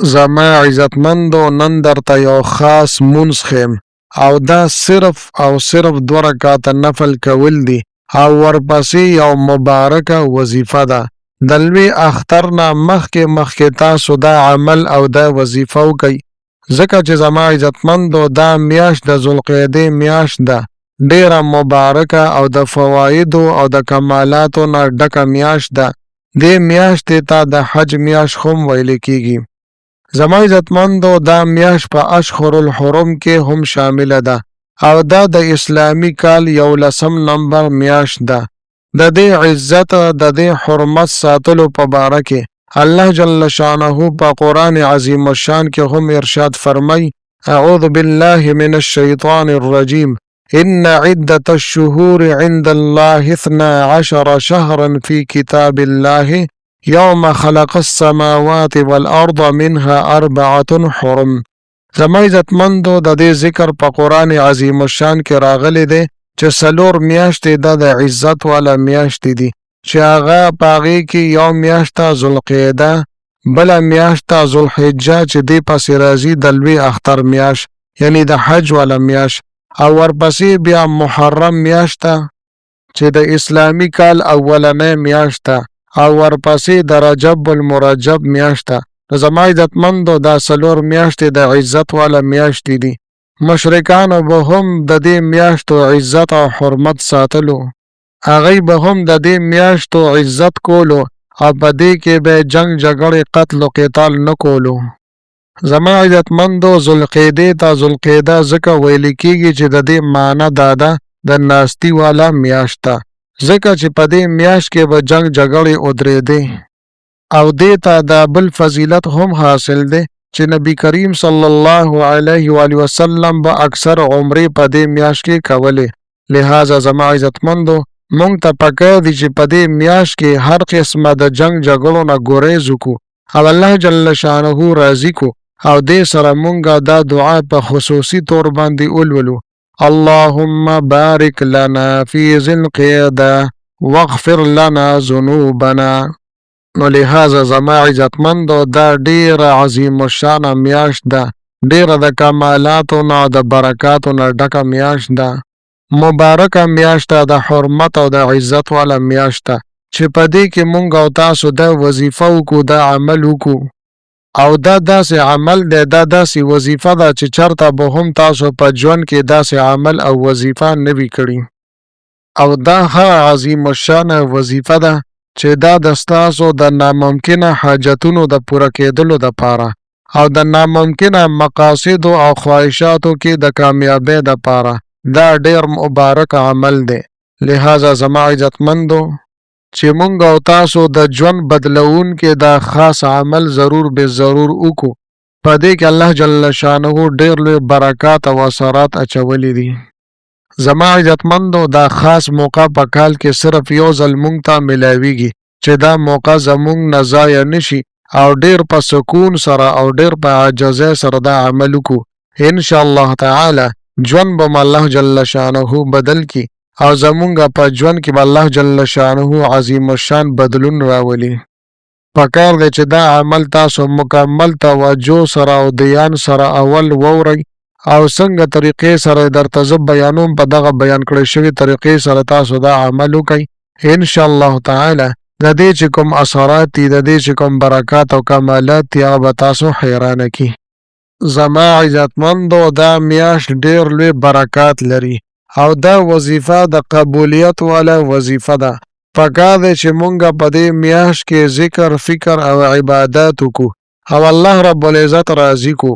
زما عزتمندو نن درته یو خاص مونځ ښیم او دا صرف او صرف 2 رکعاته نفل کول دي او ورپسې یو مبارکه وظیفه ده. د لوی اختر نه مخکې تاسو دا عمل او دا وظیفه وکئ، ځکه چې زما عزتمندو دا میاشت د ذوالقعدې میاشت ده، ډیره مبارکه او د فوایدو او د کمالاتو نه ډکه میاشت ده. دې میاشتې ته د حج میاشت هم ویل کیږي. زما عزتمندو دا میاشت په اشهر الحرم کې هم شامله ده او دا د اسلامی کال 11 نمبر میاشت ده. د دې عزت د دې حرمت ساتلو په باره کې الله جل شانه په قرآن عظیم الشان کې هم ارشاد فرمای: اعوذ بالله من الشیطان الرجیم ان عدة الشهور عند الله 12 شهرا في كتاب الله یوم خلق السماوات والارض منها 4 حرم. زما عزتمندو د دې ذکر په قرآن عظیم الشان کې راغلی دی چې 4 میاشتې د عزت والا میاشتې دي، چې هغه په هغې کې یو میاشت ذوالقعده، بله میاشت ذوالحجه چې دې پسې راځي د لوی اختر میاشت یعنی د حج والا میاشت، او ورپسې بیا محرم میاشت چې د اسلامی کال اولنۍ میاشت او ورپسې د رجب المرجب میاشت. زما عزتمندو دا 4 میاشتې د عزت والا میاشتې دي. مشرکانو به هم د دې میاشتو عزت او حرمت ساتلو، هغوی به هم د دې میاشتو عزت کولو او په دې کې به جنگ جګړې قتل و قتال نه کولو. زما عزتمندو ذوالقعدې ته ذوالقعده ځکه ویل کیږي چې د دې معنی دا ده د ناستی والا میاشت ده، ځکه چې په دې میاشت کې به جنگ جګړې ودرېدې او دې ته د بل فضیلت هم حاصل دی چې نبی کریم صلی الله علیه و آله وسلم به اکثر عمرې په دې میاشت کې کولې. لہذا زما عزتمندو مونږ ته پکار دي چې په دې میاشت کې هر قسمه د جنگ جګړو نه ګریز وکړو او الله جل شانه راضي کو، او دې سره مونږ دا دعا په خصوصي طور باندې ولولو: اللهم بارک لنا فی ذی القعدة واغفر لنا ذنوبنا. نو لہذا زما عزتمندو دا ډیره عظیم الشان میاشت ده، ډیره د کمالاتو نه د برکاتو نه ډکه میاشت ده، مبارکه میاشت د حرمت او د عزت والا میاشت ده، چې په دې کې مونږ او تاسو دا وظیفه وکړو، دا عمل وکړو، او دا داسې عمل دی، دا داسې وظیفه ده چې چرته به هم تاسو په ژوند کې داسې عمل او وظیفه نه وي کړي، او دا ښه عظیم الشان وظیفه ده چې دا د ستاسو د ناممکنه حاجتونو د پوره کېدلو دپاره او د ناممکنه مقاصدو او خواهشاتو کې د کامیابۍ دپاره دا ډیر مبارک عمل دی. لہذا زما عزتمندو چې مونږ او تاسو د ژوند بدلون کې دا خاص عمل ضرور به ضرور وکړو، په دې کې الله جل شانه ډیر لوی برکات او اثرات اچولی دي. زما عزتمندو دا خاص موقع په کال کې صرف یو ځل مونږ ته ملاویږي چې دا موقع زمونږ نه ضایع نشي او ډیر په سکون سره او ډیر په عاجزۍ سره دا عمل وکړو. انشاءالله تعالی ژوند به الله جل شانه بدل کی او زمونږ په ژوند کې به الله جل شانه عظیم الشان بدلون راولي. پکار دی چې دا عمل تاسو مکمل توجه سره او دیان سره اول وورئ او څنګه طریقې سره درته زه بیانوم په دغه بیان کړی شوي طریقې سره تاسو دا عمل وکئ. انشاءالله تعالی د دې چې کوم اثرات دي، د دې چې کوم برکات او کمالات دي، هغه به تاسو حیرانه کی. زما عزتمندو دا میاشت ډیر لوی برکات لري او دا وظیفه د قبولیت والا وظیفه ده. پکار دی چې مونږ په دې میاشت کې ذکر، فکر او عبادات وکړو او الله رب العزت راضي کو.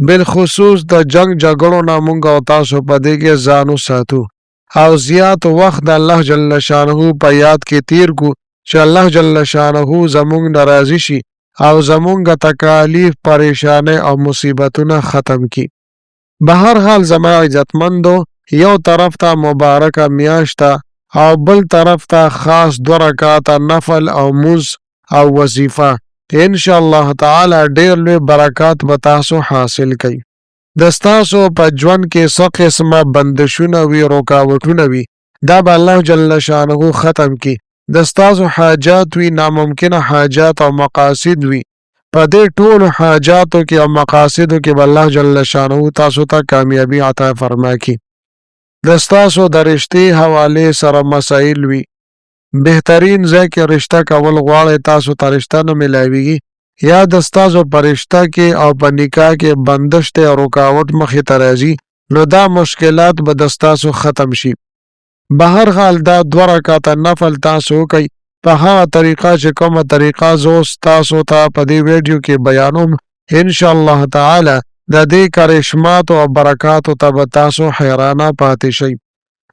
بالخصوص د جنگ جګړو نه مونږ او تاسو په دې کې ځان وساتو او زیات وخت د الله جل شانه په یاد کې تیر کو چې الله جل شانه زمونږ نه راضي شي او زمونږ تکالیف، پریشانه او مصیبتونه ختم کی. به هر حال زما عزتمندو یو طرف ته مبارکه میاشت او بل طرف ته خاص 2 رکعاته نفل او مونځ او وظیفه. انشاءالله تعالی ډیر لوی برکات به تاسو حاصل کړئ. د ستاسو په ژوند کې څه قسمه بندشونه وي، رکاوټونه وي، دا به الله جل شانه ختم کی. د ستاسو حاجات وي، ناممکنه حاجات او مقاصد وي، په دې ټولو حاجاتو کې او مقاصدو کې به الله جل شانه تاسو ته کامیابی عطا فرماکي. د ستاسو د رشتې حوالې سره مسایل وي، بهترین ځای کې رشته کول غواړئ، تاسو ته رشته نه میلاویږي، یا د ستاسو په رشته کې او په نکاح کې بندش دی او رکاوټ مخې ته راځي، نو دا مشکلات به د ستاسو ختم شي. به هر حال دا 2 رکعاته نفل تاسو وکئ په هغه طریقه چې کومه طریقه زه تاسو ته په دې ویډیو کې بیانوم. انشاءالله تعالی د دې کرشماتو او برکاتو ته به تاسو حیرانه پاتې شئ.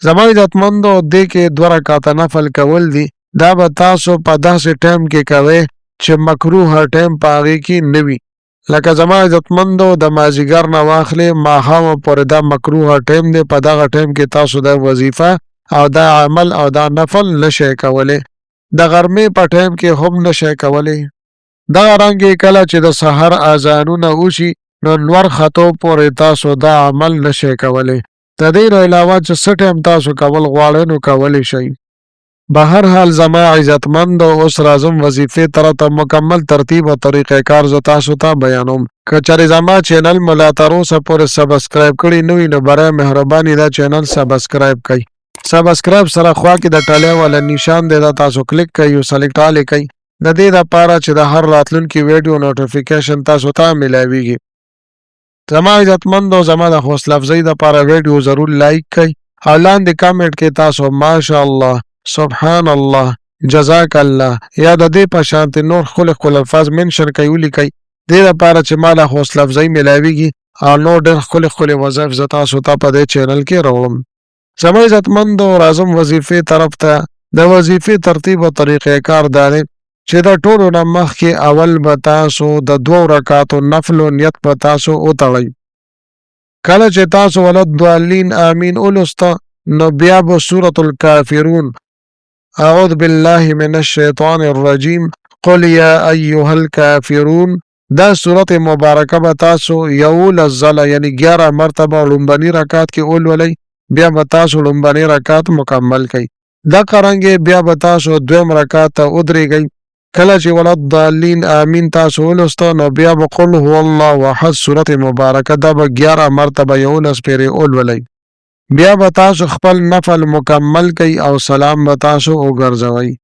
زما عزتمندو دې کې 2 رکعاته نفل کول دي، دا به تاسو په داسې ټایم کې کوئ چې مکروه ټایم په هغې کې نه وي. لکه زما عزتمندو د مازدیګر نه واخلې ماښامه پورې دا مکروه ټایم دی، په دغه ټایم کې تاسو دا وظیفه او دا عمل او دا نفل نشئ کولی. د غرمې په ټایم کې هم نشئ کولی. دغه رنګې کله چې د سحر اذانونه وشي نو نور ختو پورې تاسو دا عمل نشئ کولی. د دې نه علاوه چې څه ټایم تاسو کول غواړئ نو کولی شئ. به هر حال زما عزتمندو اوس راځم وظیفې طرف ته. مکمل ترتیب او طریقې کار زه تاسو ته بیانوم. که چېرې زما چینل مو لا تر اوسه پورې سبسکرایب کړي نه وي نو برای مهرباني دا چینل سبسکرایب کړئ. سبسکرایب سره خوا کې د ټالی والا نشان دی، دا تاسو کلیک کړئ او سلیکټ آل یې کړئ، د دې دپاره چې د هر راتلونکي ویډیو نوټیفیکیشن تاسو ته میلاویږي. زما عزتمندو زما د حوصله افزۍ دپاره ویډیو ضرور لایک کړئ او لاندې کامنټ کې تاسو ماشاءالله، سبحان الله، جزاک الله یا د دې په شانتې نور ښکلي الفاظ منشن کوئ ولیکئ، دې دپاره چې ما له حوصله افزۍ میلاویږي او نور ډېر ښکلي وظایف زه تاسو ته په دې چینل کې راوړم. زما عزتمندو راځم وظیفې طرف ته. د وظیفې ترتیب او طریقې کار دا دی چې د ټولو نه مخکې اول به تاسو د 2 رکعاتو نفلو نیت به تاسو وتړئ. کله چې تاسو ولضالین آمین ولسته نو بیا به سورة الکافرون اعوذ بالله من الشیطان الرجیم قل یا ایها الکافرون دا صورت مبارکه به تاسو 11 ځله یعنی 11 مرتبه لومبني رکعت کې ولولئ، بیا به تاسو لومبني رکعت مکمل کړئ. دغه رنګې بیا به تاسو 2م رکعت ته ودرېږئ. کله چې ولضالین آمین تاسو ولسته نو بیا به قل هو الله احد صورت مبارکه دا به 11 مرتبه 11 پیرې ولولئ. بیا به تاسو خپل نفل مکمل کړئ او سلام به تاسو وګرځوئ.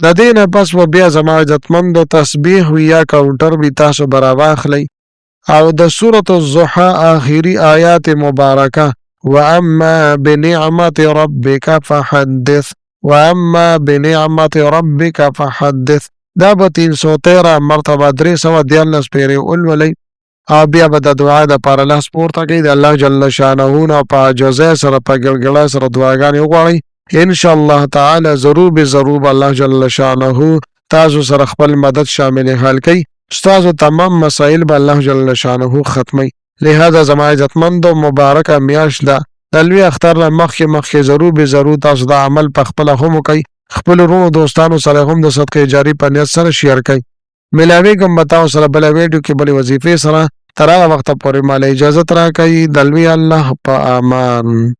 د دې نه پس به بیا زما عزتمندو تسبیح وي یا کاونټر وي تاسو به راواخلئ او د سورة الضحی آخري آیات مبارکه واما بنعمت ربک فحدث واما بنعمت ربک فحدث دا به 313 مرتبه 314 پیرې ولولئ او بیا به د دعا دپاره لاس پورته کړئ، د الله جل شانه نه په عاجزۍ سره په ګړګړۍ سره دعاګانې وغواړئ. انشاءالله تعالی ضرور به ضرور الله جل شانه تاسو سره خپل مدد شامل حال کوي، ستاسو تمام مسائل به الله جل شانه ختموي. لہذا زما عزتمندو مبارکه میاشت ده، د لوی اختر نه مخکې ضرور به ضرور تاسو دا عمل په خپله هم وکئ، خپلو وروڼو دوستانو سره هم د صدقې جاري په نیت سره شیر کړئ. میلاویږم به تاسو سره بله ویډیو کې بلې وظیفې سره. تر هغه وخته پورې ماله اجازت راکوي. د لوی الله په امان.